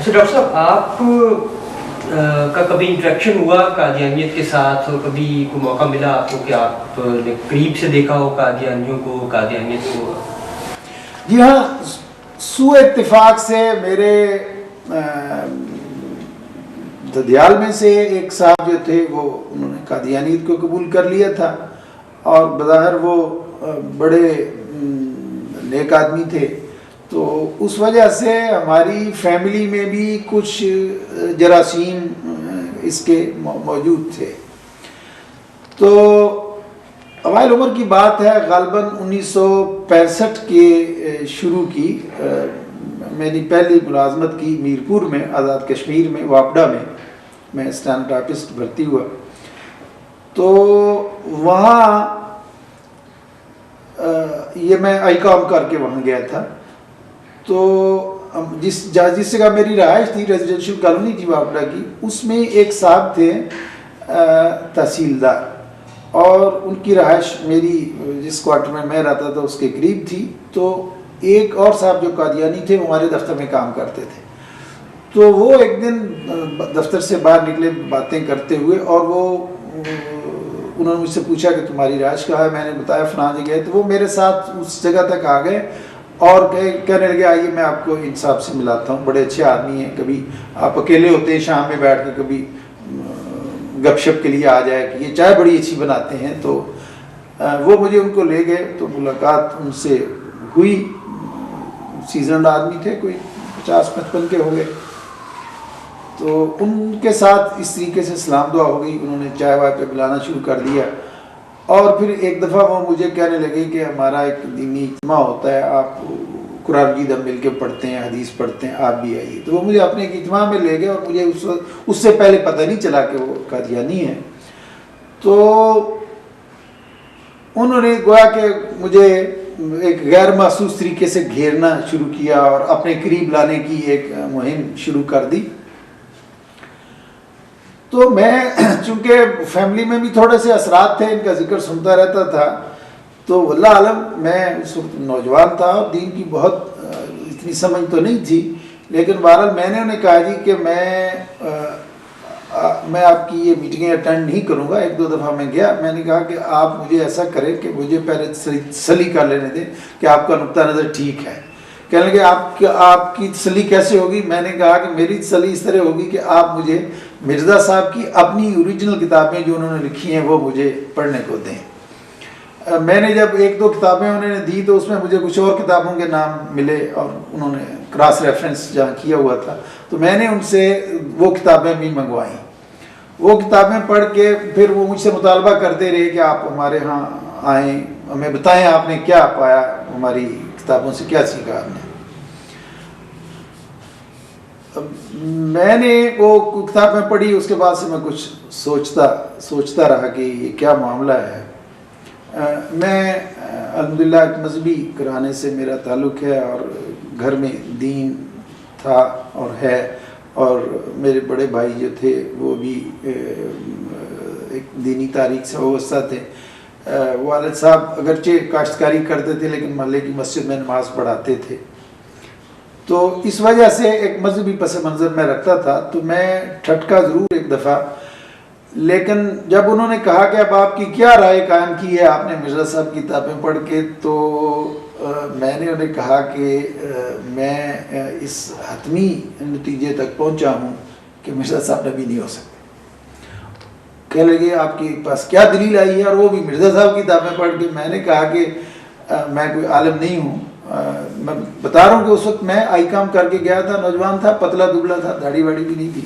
اچھا ڈاکٹر صاحب، آپ کا کبھی انٹریکشن ہوا قادیانیت کے ساتھ، اور کبھی کوئی موقع ملا آپ کو کہ آپ نے قریب سے دیکھا ہو قادیانیوں کو، قادیانیت کو؟ جی ہاں، سوء اتفاق سے میرے ددیال میں سے ایک صاحب جو تھے وہ انہوں نے قادیانیت کو قبول کر لیا تھا، اور بظاہر وہ بڑے نیک آدمی تھے، تو اس وجہ سے ہماری فیملی میں بھی کچھ جراثیم اس کے موجود تھے۔ تو اوائل عمر کی بات ہے، غالباً 1965 کے شروع کی، میری پہلی ملازمت کی میرپور میں، آزاد کشمیر میں، واپڈا میں اسٹینوٹائپسٹ بھرتی ہوا۔ تو وہاں یہ میں آئی کام کر کے وہاں گیا تھا، تو جس جگہ میری رہائش تھی، ریزیڈینشیل کالونی تھی واپڈا کی، اس میں ایک صاحب تھے تحصیلدار، اور ان کی رہائش میری جس کوارٹر میں رہتا تھا اس کے قریب تھی۔ تو ایک اور صاحب جو قادیانی تھے وہ ہمارے دفتر میں کام کرتے تھے، تو وہ ایک دن دفتر سے باہر نکلے باتیں کرتے ہوئے، اور انہوں نے مجھ سے پوچھا کہ تمہاری رہائش کہاں ہے؟ میں نے بتایا فلاں جگہ ہے۔ تو وہ میرے ساتھ اس جگہ تک آ گئے اور کہنے لگے آئیے میں آپ کو ان صاحب سے ملاتا ہوں، بڑے اچھے آدمی ہیں، کبھی آپ اکیلے ہوتے ہیں شام میں بیٹھ کے کبھی گپ شپ کے لیے آ جائے کہ یہ چائے بڑی اچھی بناتے ہیں۔ تو وہ مجھے ان کو لے گئے، تو ملاقات ان سے ہوئی۔ سیزنڈ آدمی تھے، کوئی 50-55 کے ہو گئے، تو ان کے ساتھ اس طریقے سے سلام دعا ہو گئی، انہوں نے چائے وائے پہ بلانا شروع کر دیا، اور پھر ایک دفعہ وہ مجھے کہنے لگے کہ ہمارا ایک دینی اجتماع ہوتا ہے، آپ قرآن مجید ہم مل کے پڑھتے ہیں، حدیث پڑھتے ہیں، آپ بھی آئیے۔ تو وہ مجھے اپنے ایک اجتماع میں لے گئے، اور مجھے اس سے پہلے پتہ نہیں چلا کہ وہ قادیانی ہیں۔ تو انہوں نے گویا کہ مجھے ایک غیر محسوس طریقے سے گھیرنا شروع کیا اور اپنے قریب لانے کی ایک مہم شروع کر دی۔ تو میں چونکہ فیملی میں بھی تھوڑے سے اثرات تھے، ان کا ذکر سنتا رہتا تھا، تو واللہ عالم میں اس وقت نوجوان تھا اور دین کی بہت اتنی سمجھ تو نہیں تھی، لیکن بہرحال میں نے انہیں کہا جی کہ میں آپ کی یہ میٹنگیں اٹینڈ نہیں کروں گا۔ ایک دو دفعہ میں گیا، میں نے کہا کہ آپ مجھے ایسا کریں کہ مجھے پہلے تسلی کر لینے دیں کہ آپ کا نقطہ نظر ٹھیک ہے۔ کہنے لگے آپ کی تسلی کیسے ہوگی؟ میں نے کہا کہ میری تسلی اس طرح ہوگی کہ آپ مجھے مرزا صاحب کی اپنی اوریجنل کتابیں جو انہوں نے لکھی ہیں وہ مجھے پڑھنے کو دیں۔ میں نے جب ایک دو کتابیں انہوں نے دی تو اس میں مجھے کچھ اور کتابوں کے نام ملے، اور انہوں نے کراس ریفرنس جہاں کیا ہوا تھا، تو میں نے ان سے وہ کتابیں بھی منگوائیں۔ وہ کتابیں پڑھ کے پھر وہ مجھ سے مطالبہ کرتے رہے کہ آپ ہمارے ہاں آئیں، ہمیں بتائیں آپ نے کیا پایا، ہماری کتابوں سے کیا سیکھا آپ نے۔ میں نے وہ کتابیں پڑھی، اس کے بعد سے میں کچھ سوچتا رہا کہ یہ کیا معاملہ ہے۔ میں الحمدللہ ایک مذہبی گھرانے سے میرا تعلق ہے، اور گھر میں دین تھا اور ہے، اور میرے بڑے بھائی جو تھے وہ بھی ایک دینی تاریخ سے وابستہ تھے۔ والد صاحب اگرچہ کاشتکاری کرتے تھے لیکن محلے کی مسجد میں نماز پڑھاتے تھے، تو اس وجہ سے ایک مذہبی پس منظر میں رکھتا تھا۔ تو میں ٹھٹکا ضرور ایک دفعہ، لیکن جب انہوں نے کہا کہ اب آپ کی کیا رائے قائم کی ہے آپ نے مرزا صاحب کی کتابیں پڑھ کے، تو میں نے انہیں کہا کہ میں اس حتمی نتیجے تک پہنچا ہوں کہ مرزا صاحب نبی نہیں ہو سکتے۔ کہنے لگے آپ کے پاس کیا دلیل آئی ہے، اور وہ بھی مرزا صاحب کی کتابیں پڑھ کے۔ میں نے کہا کہ میں کوئی عالم نہیں ہوں، میں بتا رہا ہوں کہ اس وقت میں آئی کام کر کے گیا تھا، نوجوان تھا، پتلا دبلا تھا، داڑھی واڑی بھی نہیں تھی۔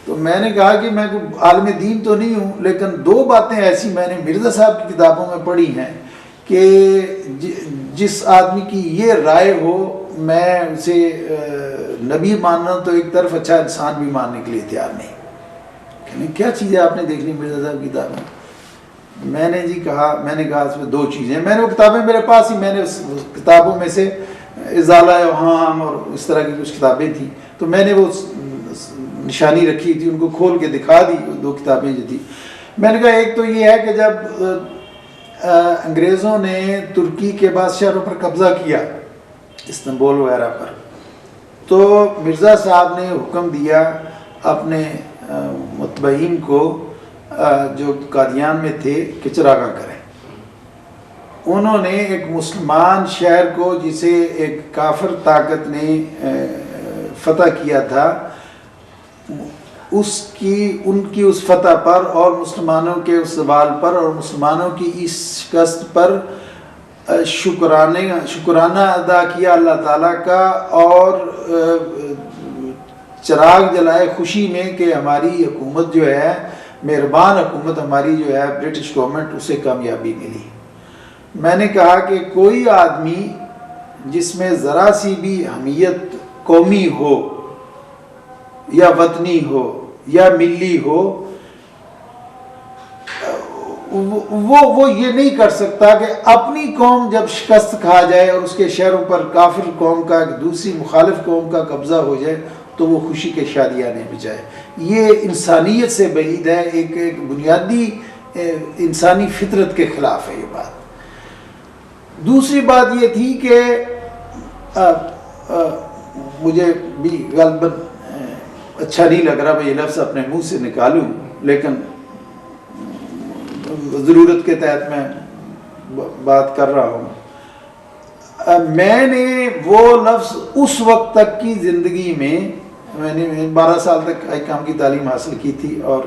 تو میں نے کہا کہ میں کوئی عالم دین تو نہیں ہوں، لیکن دو باتیں ایسی میں نے مرزا صاحب کی کتابوں میں پڑھی ہیں کہ جس آدمی کی یہ رائے ہو میں اسے نبی ماننا تو ایک طرف، اچھا انسان بھی ماننے کے لیے تیار نہیں۔ کیا چیزیں آپ نے دیکھ لی مرزا صاحب کی کتابیں؟ میں نے کہا اس میں دو چیزیں، میں نے وہ کتابیں میرے پاس ہی، میں نے اس کتابوں میں سے ازالہ اوہام اور اس طرح کی کچھ کتابیں تھیں، تو میں نے وہ نشانی رکھی تھی، ان کو کھول کے دکھا دی دو کتابیں جو تھی۔ میں نے کہا ایک تو یہ ہے کہ جب انگریزوں نے ترکی کے بعد شہروں پر قبضہ کیا، استنبول وغیرہ پر، تو مرزا صاحب نے حکم دیا اپنے متبعین کو جو قادیان میں تھے کہ چراغاں کریں. انہوں نے ایک مسلمان شہر کو جسے ایک کافر طاقت نے فتح کیا تھا ان کی اس فتح پر اور مسلمانوں کے اس زوال پر اور مسلمانوں کی اس شکست پر شکرانہ ادا کیا اللہ تعالیٰ کا، اور چراغ جلائے خوشی میں کہ ہماری حکومت جو ہے، مہربان حکومت ہماری جو ہے برٹش گورنمنٹ، اسے کامیابی ملی. میں نے کہا کہ کوئی آدمی جس میں ذرا سی بھی حمیت قومی ہو یا وطنی ہو یا ملی ہو، وہ یہ نہیں کر سکتا کہ اپنی قوم جب شکست کھا جائے اور اس کے شہروں پر کافر قوم کا، دوسری مخالف قوم کا قبضہ ہو جائے تو وہ خوشی کے شادیاں نہیں بجائے. یہ انسانیت سے بعید ہے، ایک بنیادی انسانی فطرت کے خلاف ہے یہ بات. دوسری بات یہ تھی کہ مجھے بھی غالباً اچھا نہیں لگ رہا میں یہ لفظ اپنے منہ سے نکالوں، لیکن ضرورت کے تحت میں بات کر رہا ہوں. میں نے وہ لفظ اس وقت تک کی زندگی میں نے 12 سال تک حکام کی تعلیم حاصل کی تھی، اور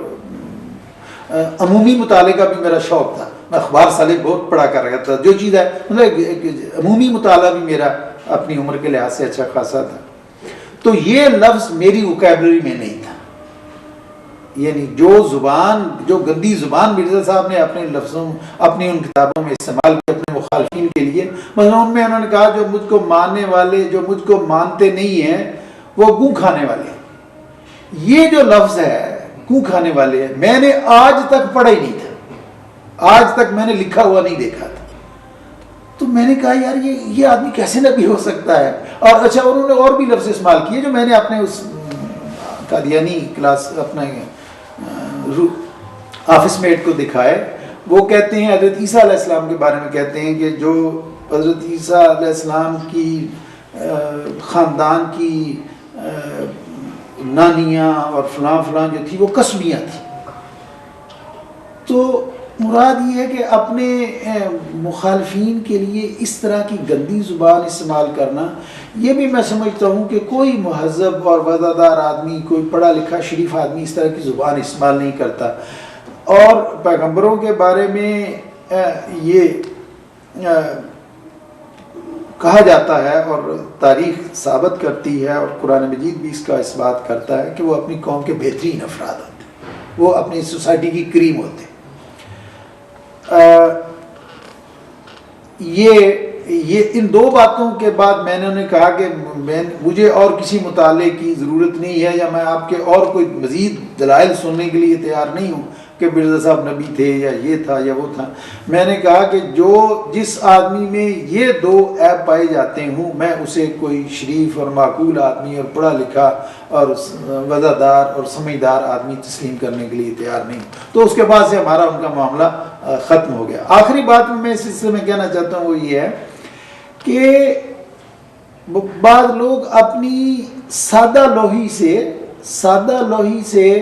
عمومی مطالعے کا بھی میرا شوق تھا. میں اخبار سالے بہت پڑھا کر رہا تھا. جو چیز ہے مطلب عمومی مطالعہ بھی میرا اپنی عمر کے لحاظ سے اچھا خاصا تھا. تو یہ لفظ میری وکیبلری میں نہیں تھا. یعنی جو گندی زبان مرزا صاحب نے اپنے لفظوں، اپنی ان کتابوں میں استعمال کی اپنے مخالفین کے لیے، مثلا ان میں انہوں نے کہا جو مجھ کو ماننے والے، جو مجھ کو مانتے نہیں ہیں وہ گوں کھانے والے ہیں. یہ جو لفظ ہے گوں کھانے والے ہیں، میں نے آج تک پڑھا ہی نہیں تھا، آج تک میں نے لکھا ہوا نہیں دیکھا تھا. تو میں نے کہا یار یہ آدمی کیسے نبی ہو سکتا ہے. اور اچھا انہوں نے اور بھی لفظ استعمال کیے جو میں نے اپنے اس قادیانی کلاس اپنا آفس میٹ کو دکھائے. وہ کہتے ہیں حضرت عیسیٰ علیہ السلام کے بارے میں کہتے ہیں کہ جو حضرت عیسیٰ علیہ السلام کی خاندان کی نانیاں اور فلاں جو تھی وہ قسمیاں تھی. تو مراد یہ ہے کہ اپنے مخالفین کے لیے اس طرح کی گندی زبان استعمال کرنا، یہ بھی میں سمجھتا ہوں کہ کوئی مہذب اور وفادار آدمی، کوئی پڑھا لکھا شریف آدمی اس طرح کی زبان استعمال نہیں کرتا. اور پیغمبروں کے بارے میں یہ کہا جاتا ہے اور تاریخ ثابت کرتی ہے اور قرآن مجید بھی اس کا اس بات کرتا ہے کہ وہ اپنی قوم کے بہترین افراد ہوتے ہیں، وہ اپنی سوسائٹی کی کریم ہوتے ہیں. یہ ان دو باتوں کے بعد میں نے کہا کہ مجھے اور کسی مطالعے کی ضرورت نہیں ہے، یا میں آپ کے اور کوئی مزید دلائل سننے کے لیے تیار نہیں ہوں کہ مرزا صاحب نبی تھے یا یہ تھا یا وہ تھا. میں نے کہا کہ جس آدمی میں یہ دو عیب پائے جاتے ہوں، میں اسے کوئی شریف اور معقول آدمی اور پڑھا لکھا اور وفادار اور سمجھدار آدمی تسلیم کرنے کے لیے تیار نہیں. تو اس کے بعد سے ہمارا ان کا معاملہ ختم ہو گیا. آخری بات میں اس سلسلے میں کہنا چاہتا ہوں وہ یہ ہے کہ بعض لوگ اپنی سادہ لوہی سے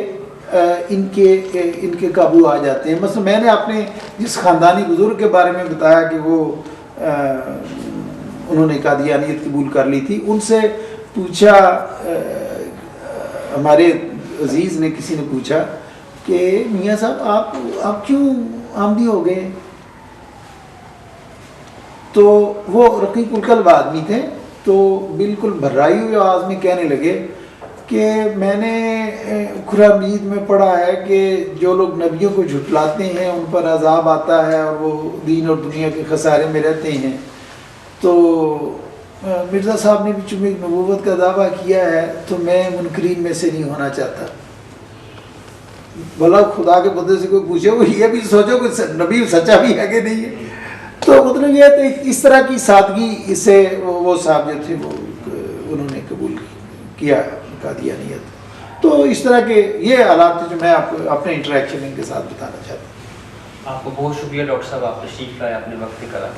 ان کے قابو آ جاتے ہیں. مثلا میں نے اپنے جس خاندانی بزرگ کے بارے میں بتایا کہ وہ انہوں نے قادیانیت قبول کر لی تھی، ان سے پوچھا، ہمارے عزیز نے کسی نے پوچھا کہ میاں صاحب آپ کیوں آمدی ہو گئے؟ تو وہ رقیق القلب آدمی تھے، تو بالکل بھرائی ہوئی آواز میں کہنے لگے کہ میں نے قرآن مجید میں پڑھا ہے کہ جو لوگ نبیوں کو جھٹلاتے ہیں ان پر عذاب آتا ہے اور وہ دین اور دنیا کے خسارے میں رہتے ہیں. تو مرزا صاحب نے بھی چونکہ نبوت کا دعویٰ کیا ہے تو میں منکرین میں سے نہیں ہونا چاہتا. بھلا خدا کے بندے سے کوئی پوچھے، وہ یہ بھی سوچو کہ نبی سچا بھی ہے کہ نہیں ہے. تو مطلب یہ ہے کہ اس طرح کی سادگی سے وہ صاحب جو تھے وہ انہوں نے قبول کیا قادیانیت. تو اس طرح کے یہ حالات تھے جو میں آپ کو اپنے انٹریکشن کے ساتھ بتانا چاہتا ہوں. آپ کو بہت شکریہ ڈاکٹر صاحب، آپ تشریف لائے، اپنے وقت نکالا.